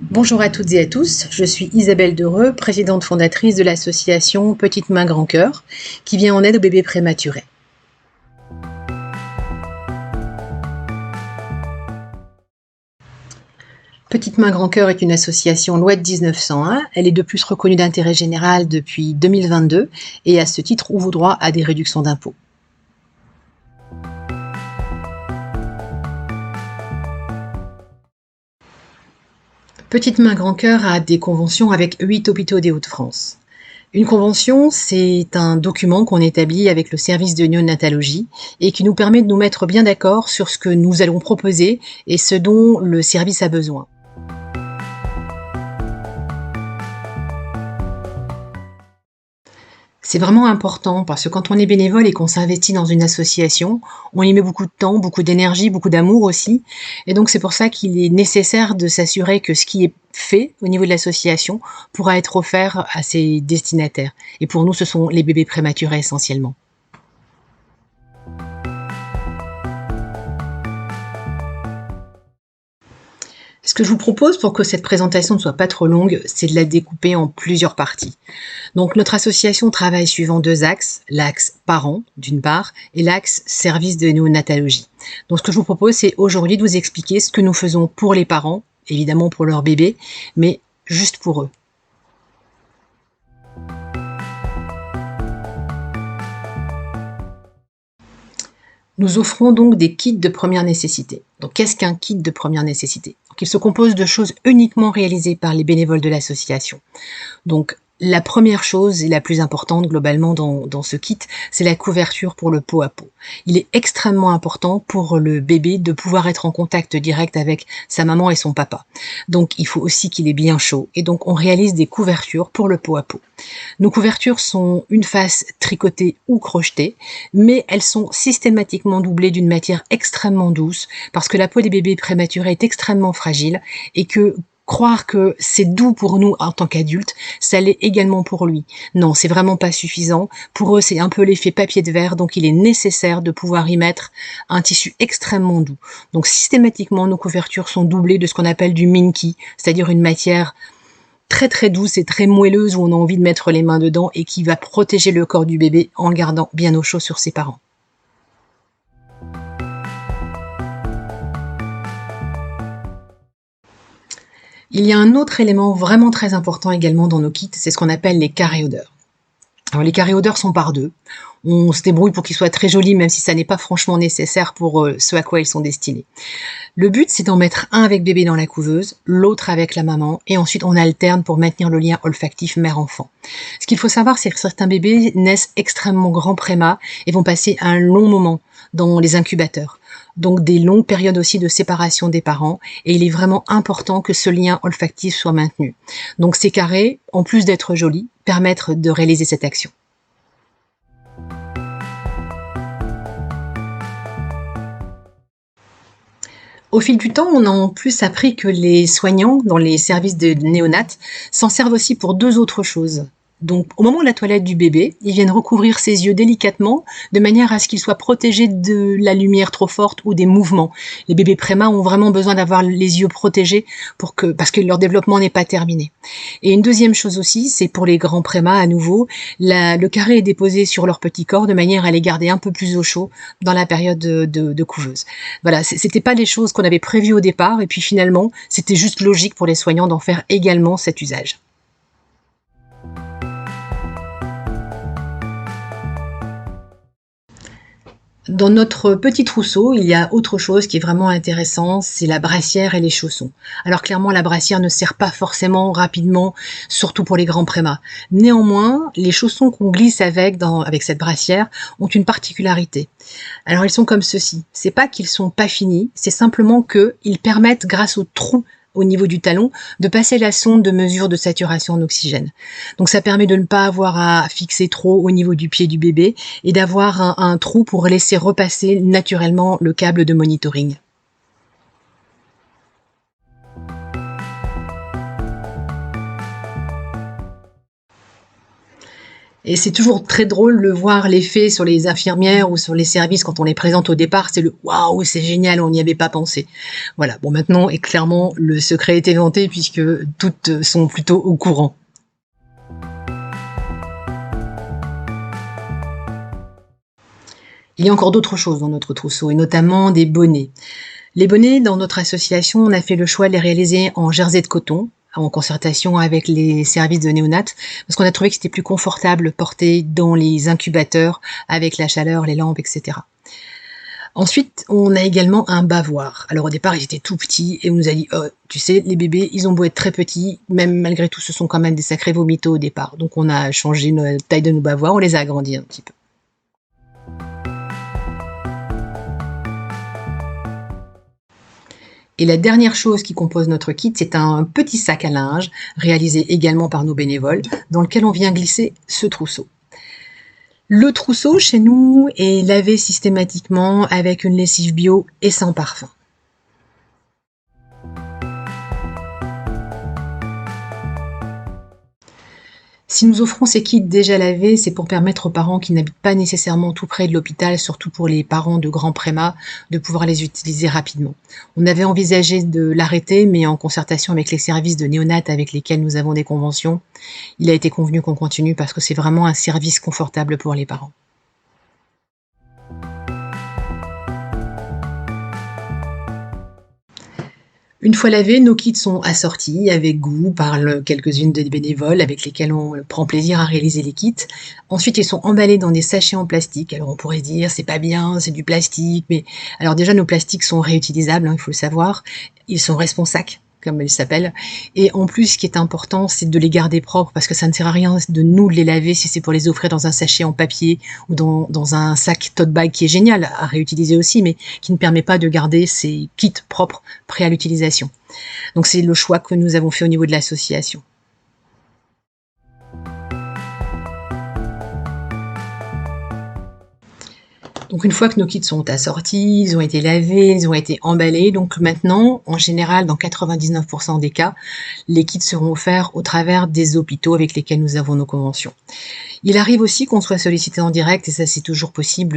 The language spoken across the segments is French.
Bonjour à toutes et à tous, je suis Isabelle Dereux, présidente fondatrice de l'association Petite Main Grand Cœur, qui vient en aide aux bébés prématurés. Petite Main Grand Cœur est une association loi de 1901, elle est de plus reconnue d'intérêt général depuis 2022 et à ce titre ouvre droit à des réductions d'impôts. Petite Main Grand Cœur a des conventions avec 8 hôpitaux des Hauts-de-France. Une convention, c'est un document qu'on établit avec le service de néonatologie et qui nous permet de nous mettre bien d'accord sur ce que nous allons proposer et ce dont le service a besoin. C'est vraiment important parce que quand on est bénévole et qu'on s'investit dans une association, on y met beaucoup de temps, beaucoup d'énergie, beaucoup d'amour aussi. Et donc c'est pour ça qu'il est nécessaire de s'assurer que ce qui est fait au niveau de l'association pourra être offert à ses destinataires. Et pour nous, ce sont les bébés prématurés essentiellement. Ce que je vous propose pour que cette présentation ne soit pas trop longue, c'est de la découper en plusieurs parties. Donc notre association travaille suivant deux axes, l'axe parents d'une part et l'axe service de néonatologie. Donc ce que je vous propose, c'est aujourd'hui de vous expliquer ce que nous faisons pour les parents, évidemment pour leurs bébés, mais juste pour eux. Nous offrons donc des kits de première nécessité. Donc qu'est-ce qu'un kit de première nécessité? Donc, il se compose de choses uniquement réalisées par les bénévoles de l'association. Donc la première chose et la plus importante globalement dans ce kit, c'est la couverture pour le pot à pot. Il est extrêmement important pour le bébé de pouvoir être en contact direct avec sa maman et son papa. Donc il faut aussi qu'il ait bien chaud et donc on réalise des couvertures pour le pot à pot. Nos couvertures sont une face tricotée ou crochetée, mais elles sont systématiquement doublées d'une matière extrêmement douce parce que la peau des bébés prématurés est extrêmement fragile et que croire que c'est doux pour nous en tant qu'adultes, ça l'est également pour lui. Non, c'est vraiment pas suffisant. Pour eux, c'est un peu l'effet papier de verre, donc il est nécessaire de pouvoir y mettre un tissu extrêmement doux. Donc systématiquement, nos couvertures sont doublées de ce qu'on appelle du minky, c'est-à-dire une matière très très douce et très moelleuse où on a envie de mettre les mains dedans et qui va protéger le corps du bébé en le gardant bien au chaud sur ses parents. Il y a un autre élément vraiment très important également dans nos kits, c'est ce qu'on appelle les caréodeurs. Alors les caréodeurs sont par deux. On se débrouille pour qu'ils soient très jolis, même si ça n'est pas franchement nécessaire pour ce à quoi ils sont destinés. Le but, c'est d'en mettre un avec bébé dans la couveuse, l'autre avec la maman, et ensuite on alterne pour maintenir le lien olfactif mère-enfant. Ce qu'il faut savoir, c'est que certains bébés naissent extrêmement grands préma et vont passer un long moment dans les incubateurs. Donc des longues périodes aussi de séparation des parents, et il est vraiment important que ce lien olfactif soit maintenu. Donc ces carrés, en plus d'être jolis, permettent de réaliser cette action. Au fil du temps, on a en plus appris que les soignants dans les services de néonat s'en servent aussi pour deux autres choses. Donc, au moment de la toilette du bébé, ils viennent recouvrir ses yeux délicatement de manière à ce qu'il soit protégé de la lumière trop forte ou des mouvements. Les bébés préma ont vraiment besoin d'avoir les yeux protégés parce que leur développement n'est pas terminé. Et une deuxième chose aussi, c'est pour les grands préma à nouveau, le carré est déposé sur leur petit corps de manière à les garder un peu plus au chaud dans la période de couveuse. Voilà, c'était pas les choses qu'on avait prévues au départ et puis finalement, c'était juste logique pour les soignants d'en faire également cet usage. Dans notre petit trousseau, il y a autre chose qui est vraiment intéressant, c'est la brassière et les chaussons. Alors clairement, la brassière ne sert pas forcément rapidement, surtout pour les grands prémas. Néanmoins, les chaussons qu'on glisse avec cette brassière ont une particularité. Alors ils sont comme ceci. C'est pas qu'ils sont pas finis, c'est simplement qu'ils permettent, grâce au trou au niveau du talon, de passer la sonde de mesure de saturation en oxygène. Donc ça permet de ne pas avoir à fixer trop au niveau du pied du bébé et d'avoir un trou pour laisser repasser naturellement le câble de monitoring. Et c'est toujours très drôle de voir l'effet sur les infirmières ou sur les services quand on les présente au départ. C'est le waouh, c'est génial, on n'y avait pas pensé. Voilà. Bon, maintenant, et clairement, le secret est éventé puisque toutes sont plutôt au courant. Il y a encore d'autres choses dans notre trousseau, et notamment des bonnets. Les bonnets, dans notre association, on a fait le choix de les réaliser en jersey de coton, en concertation avec les services de néonat, parce qu'on a trouvé que c'était plus confortable porter dans les incubateurs, avec la chaleur, les lampes, etc. Ensuite, on a également un bavoir. Alors au départ, ils étaient tout petits, et on nous a dit, oh, tu sais, les bébés, ils ont beau être très petits, même malgré tout, ce sont quand même des sacrés vomitos au départ. Donc on a changé la taille de nos bavoirs, on les a agrandis un petit peu. Et la dernière chose qui compose notre kit, c'est un petit sac à linge, réalisé également par nos bénévoles, dans lequel on vient glisser ce trousseau. Le trousseau, chez nous, est lavé systématiquement avec une lessive bio et sans parfum. Si nous offrons ces kits déjà lavés, c'est pour permettre aux parents qui n'habitent pas nécessairement tout près de l'hôpital, surtout pour les parents de grands prémas, de pouvoir les utiliser rapidement. On avait envisagé de l'arrêter, mais en concertation avec les services de néonat avec lesquels nous avons des conventions, il a été convenu qu'on continue parce que c'est vraiment un service confortable pour les parents. Une fois lavés, nos kits sont assortis avec goût par quelques-unes des bénévoles avec lesquels on prend plaisir à réaliser les kits. Ensuite, ils sont emballés dans des sachets en plastique. Alors on pourrait se dire, c'est pas bien, c'est du plastique, mais alors déjà nos plastiques sont réutilisables, il faut le savoir. Ils sont responsacs, comme ils s'appellent. Et en plus, ce qui est important, c'est de les garder propres parce que ça ne sert à rien de nous de les laver si c'est pour les offrir dans un sachet en papier ou dans un sac tote bag qui est génial à réutiliser aussi, mais qui ne permet pas de garder ces kits propres prêts à l'utilisation. Donc c'est le choix que nous avons fait au niveau de l'association. Donc une fois que nos kits sont assortis, ils ont été lavés, ils ont été emballés, donc maintenant, en général, dans 99% des cas, les kits seront offerts au travers des hôpitaux avec lesquels nous avons nos conventions. Il arrive aussi qu'on soit sollicité en direct, et ça c'est toujours possible,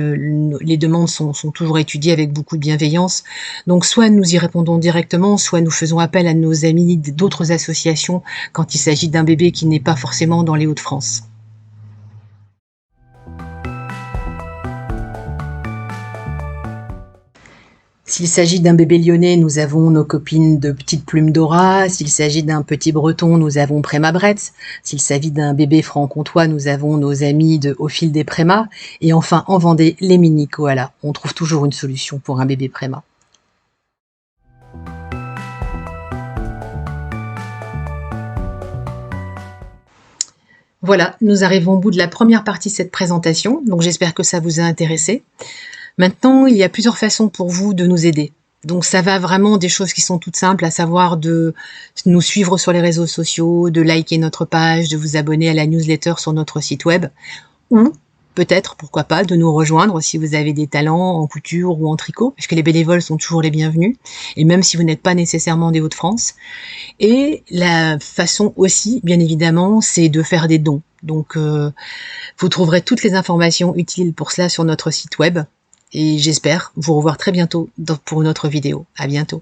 les demandes sont toujours étudiées avec beaucoup de bienveillance, donc soit nous y répondons directement, soit nous faisons appel à nos amis d'autres associations quand il s'agit d'un bébé qui n'est pas forcément dans les Hauts-de-France. S'il s'agit d'un bébé lyonnais, nous avons nos copines de Petites Plumes Dora. S'il s'agit d'un petit breton, nous avons Préma Bretz. S'il s'agit d'un bébé franc-comtois, nous avons nos amis de Au fil des Prémas. Et enfin, en Vendée, les mini koalas. On trouve toujours une solution pour un bébé préma. Voilà, nous arrivons au bout de la première partie de cette présentation. Donc j'espère que ça vous a intéressé. Maintenant, il y a plusieurs façons pour vous de nous aider. Donc ça va vraiment des choses qui sont toutes simples, à savoir de nous suivre sur les réseaux sociaux, de liker notre page, de vous abonner à la newsletter sur notre site web, ou peut-être, pourquoi pas, de nous rejoindre si vous avez des talents en couture ou en tricot, puisque les bénévoles sont toujours les bienvenus, et même si vous n'êtes pas nécessairement des Hauts-de-France. Et la façon aussi, bien évidemment, c'est de faire des dons. Donc vous trouverez toutes les informations utiles pour cela sur notre site web. Et j'espère vous revoir très bientôt pour une autre vidéo. À bientôt.